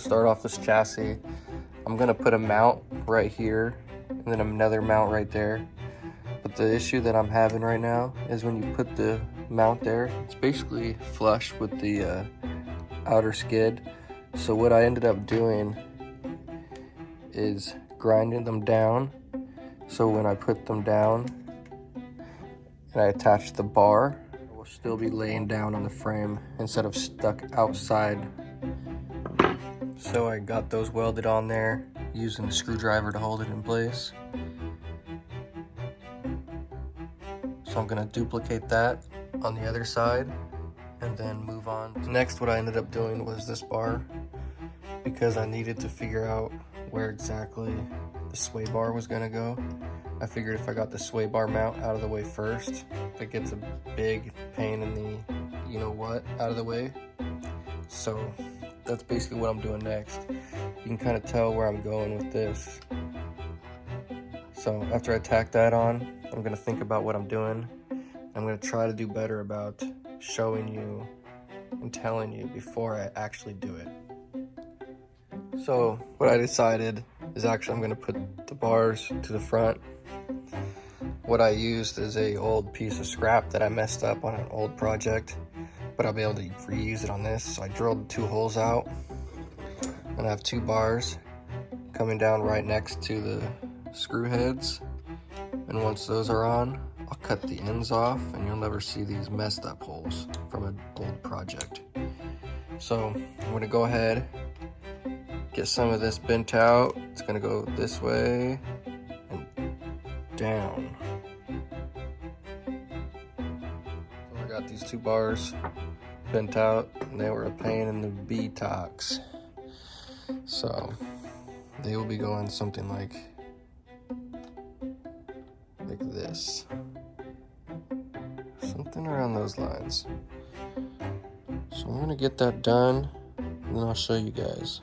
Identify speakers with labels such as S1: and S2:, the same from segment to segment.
S1: start off this chassis, I'm gonna put a mount right here and then another mount right there. But the issue that I'm having right now is when you put the mount there, it's basically flush with the outer skid. So what I ended up doing is grinding them down. So when I put them down and I attach the bar, it will still be laying down on the frame instead of stuck outside. So I got those welded on there using the screwdriver to hold it in place. So I'm gonna duplicate that on the other side and then move on. Next, what I ended up doing was this bar, because I needed to figure out where exactly the sway bar was gonna go. I figured if I got the sway bar mount out of the way first, that gets a big pain in the you know what out of the way. So that's basically what I'm doing next. You can kind of tell where I'm going with this. So after I tack that on, I'm gonna think about what I'm doing. I'm gonna try to do better about showing you and telling you before I actually do it. So what I decided is actually I'm gonna put the bars to the front. What I used is a old piece of scrap that I messed up on an old project, but I'll be able to reuse it on this. So I drilled 2 holes out, and I have 2 bars coming down right next to the screw heads. And once those are on, I'll cut the ends off and you'll never see these messed up holes from an old project. So I'm gonna go ahead, get some of this bent out. It's gonna go this way and down. So I got these 2 bars bent out and they were a pain in the buttocks. So they will be going something like this. Something around those lines. So I'm gonna get that done and then I'll show you guys.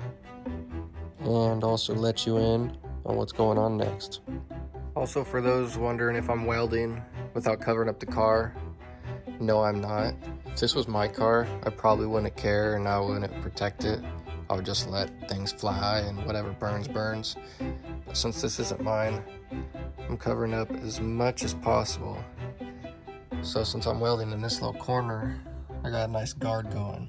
S1: And also let you in on what's going on next. Also, for those wondering if I'm welding without covering up the car, no, I'm not. If this was my car, I probably wouldn't care and I wouldn't protect it. I would just let things fly and whatever burns, burns. But since this isn't mine, I'm covering up as much as possible. So since I'm welding in this little corner, I got a nice guard going.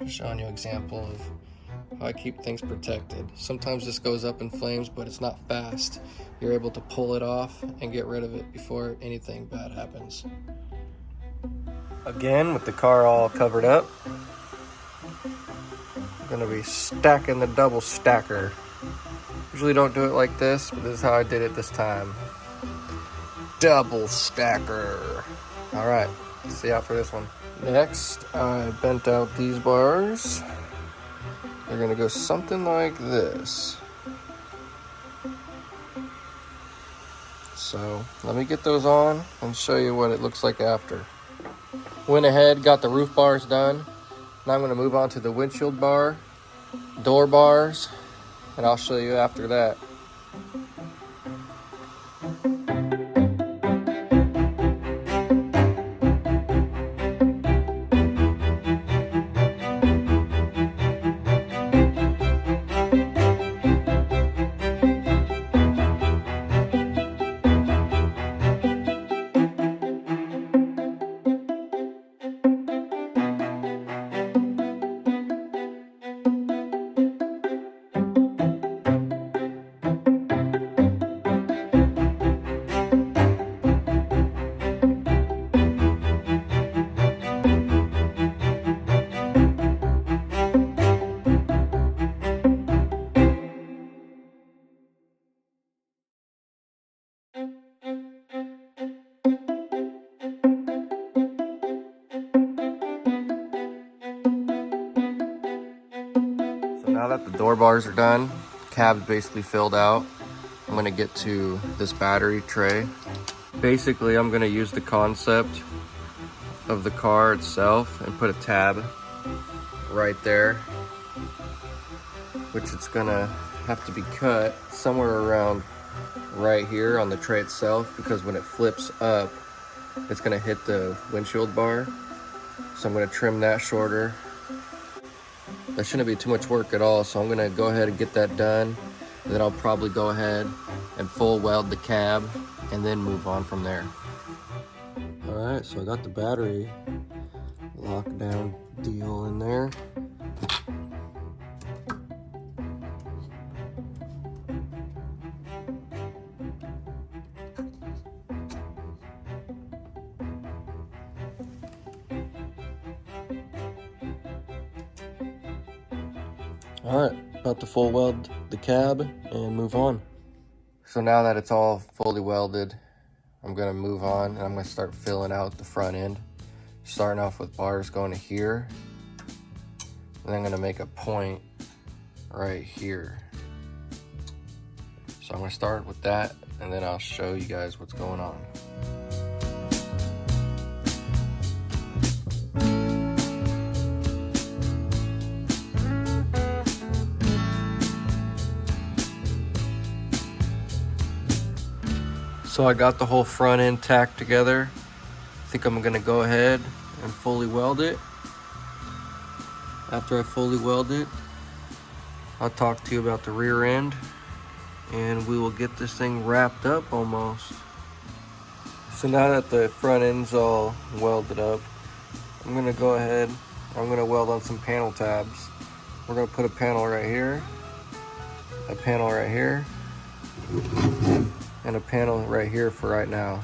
S1: Just showing you an example of how I keep things protected. Sometimes this goes up in flames, but it's not fast. You're able to pull it off and get rid of it before anything bad happens. Again, with the car all covered up, I'm gonna be stacking the double stacker. Usually don't do it like this, but this is how I did it this time. Double stacker. All right, see out for this one. Next, I bent out these bars. They're gonna go something like this. So let me get those on and show you what it looks like after. Went ahead, got the roof bars done. Now I'm gonna move on to the windshield bar, door bars, and I'll show you after that. Now that the door bars are done, cab's basically filled out, I'm gonna get to this battery tray. Basically, I'm gonna use the concept of the car itself and put a tab right there, which it's gonna have to be cut somewhere around right here on the tray itself, because when it flips up, it's gonna hit the windshield bar. So I'm gonna trim that shorter. that shouldn't be too much work at all. So I'm gonna go ahead and get that done. And then I'll probably go ahead and full weld the cab and then move on from there. All right, so I got the battery lockdown deal in there. All right, about to full weld the cab and move on. So now that it's all fully welded, I'm gonna move on and I'm gonna start filling out the front end. Starting off with bars going to here. And I'm gonna make a point right here. So I'm gonna start with that and then I'll show you guys what's going on. So I got the whole front end tacked together. I think I'm gonna go ahead and fully weld it. After I fully weld it, I'll talk to you about the rear end and we will get this thing wrapped up almost. So now that the front end's all welded up, I'm gonna go ahead, I'm gonna weld on some panel tabs. We're gonna put a panel right here, a panel right here, and a panel right here for right now.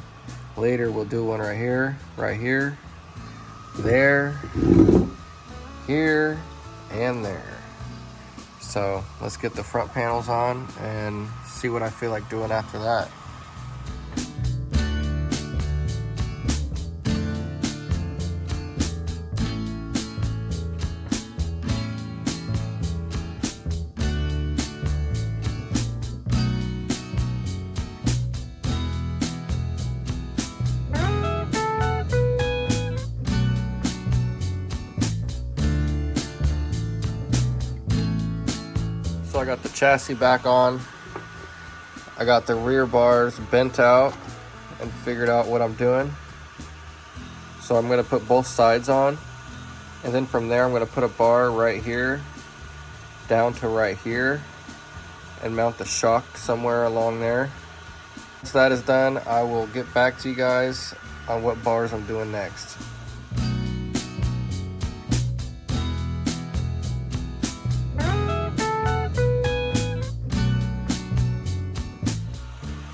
S1: Later we'll do one right here, there, here, and there. So let's get the front panels on and see what I feel like doing after that. So I got the chassis back on. I got the rear bars bent out and figured out what I'm doing. So I'm gonna put both sides on. And then from there, I'm gonna put a bar right here, down to right here, and mount the shock somewhere along there. Once that is done, I will get back to you guys on what bars I'm doing next.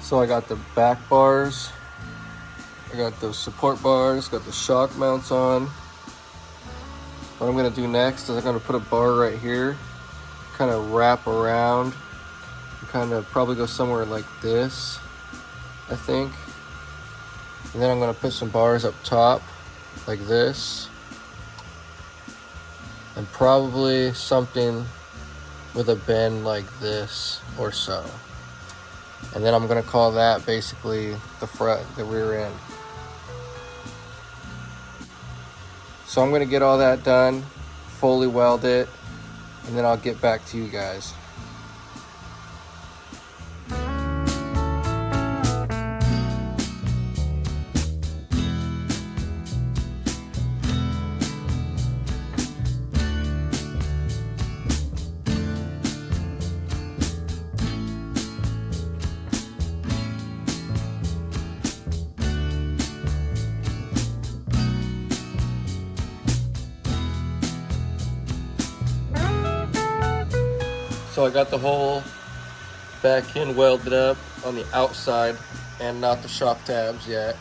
S1: So I got the back bars, I got the support bars, got the shock mounts on. What I'm gonna do next is I'm gonna put a bar right here, kind of wrap around, kind of probably go somewhere like this, I think. And then I'm gonna put some bars up top, like this. And probably something with a bend like this or so. And then I'm gonna call that basically the front, the rear end. So I'm gonna get all that done, fully weld it, and then I'll get back to you guys. So I got the whole back end welded up on the outside and not the shock tabs yet.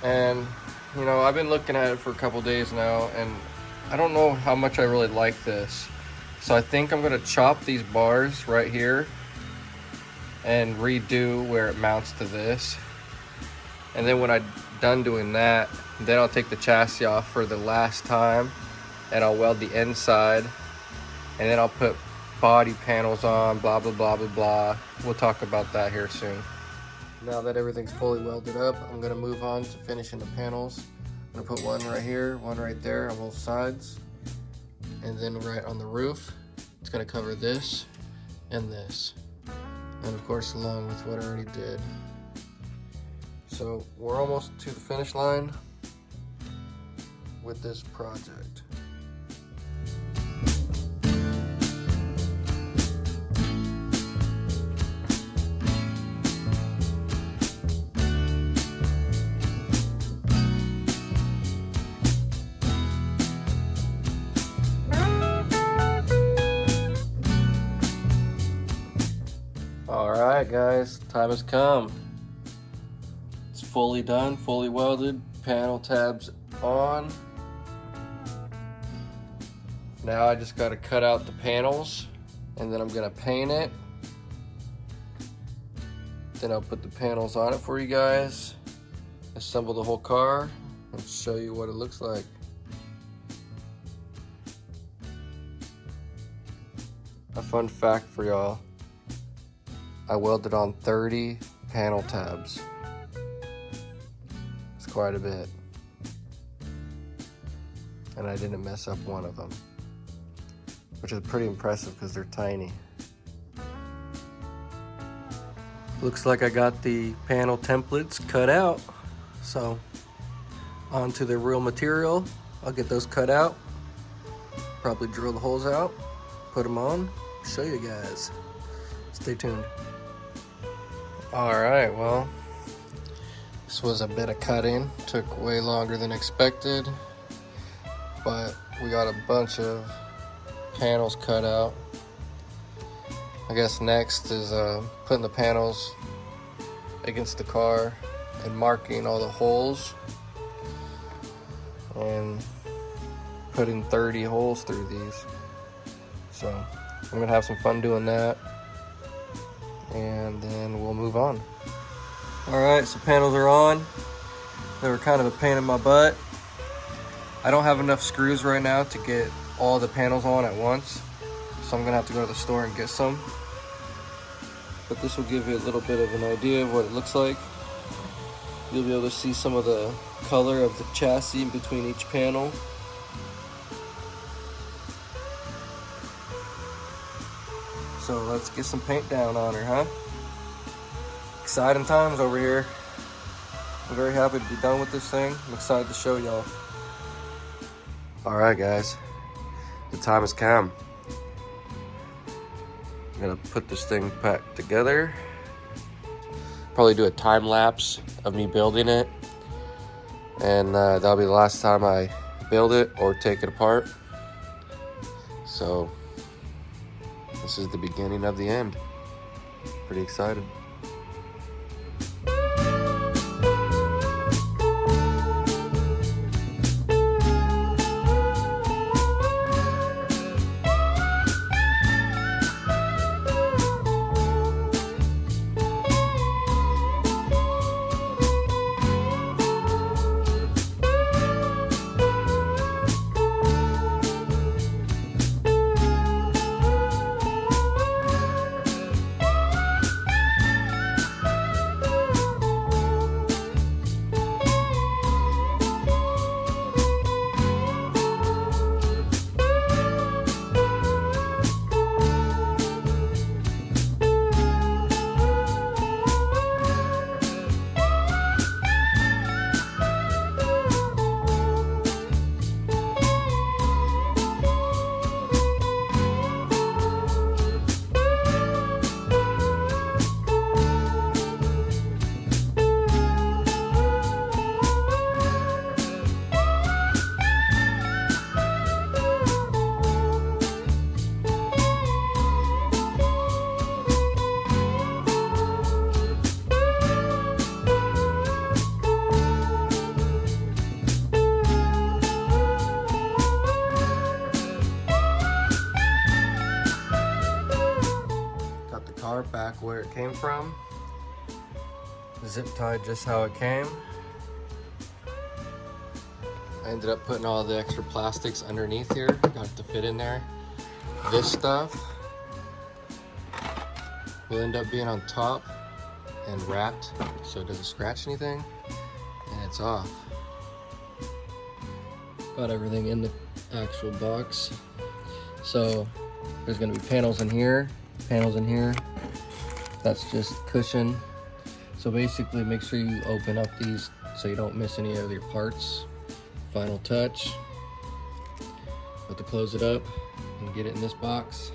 S1: And you know, I've been looking at it for a couple days now and I don't know how much I really like this. So I think I'm gonna chop these bars right here and redo where it mounts to this. And then when I'm done doing that, then I'll take the chassis off for the last time and I'll weld the inside and then I'll put body panels on, blah, blah, blah, blah, blah. We'll talk about that here soon. Now that everything's fully welded up, I'm gonna move on to finishing the panels. I'm gonna put one right here, one right there on both sides. And then right on the roof, it's gonna cover this and this. And of course, along with what I already did. So we're almost to the finish line with this project. All right, guys, time has come. It's fully done, fully welded, panel tabs on. Now I just got to cut out the panels and then I'm gonna paint it. Then I'll put the panels on it for you guys, assemble the whole car, and show you what it looks like. A fun fact for y'all, I welded on 30 panel tabs. It's quite a bit. And I didn't mess up one of them, which is pretty impressive because they're tiny. Looks like I got the panel templates cut out. So onto the real material. I'll get those cut out, probably drill the holes out, put them on, show you guys. Stay tuned. All right, well, this was a bit of cutting. Took way longer than expected, but we got a bunch of panels cut out. I guess next is putting the panels against the car and marking all the holes and putting 30 holes through these. So I'm gonna have some fun doing that and then we'll move on. All right, so panels are on. They were kind of a pain in my butt. I don't have enough screws right now to get all the panels on at once, so I'm gonna have to go to the store and get some. But this will give you a little bit of an idea of what it looks like. You'll be able to see some of the color of the chassis in between each panel. So let's get some paint down on her, huh? Exciting times over here. I'm very happy to be done with this thing. I'm excited to show y'all. All right, guys, the time has come. I'm gonna put this thing back together. Probably do a time lapse of me building it, and that'll be the last time I build it or take it apart. So this is the beginning of the end. Pretty excited. Back where it came from. Zip tied just how it came. I ended up putting all the extra plastics underneath here. Got it to fit in there. This stuff will end up being on top and wrapped so it doesn't scratch anything, and it's off. Got everything in the actual box. So there's gonna be panels in here, panels in here. That's just cushion. So basically make sure you open up these so you don't miss any of your parts. Final touch. Have to close it up and get it in this box.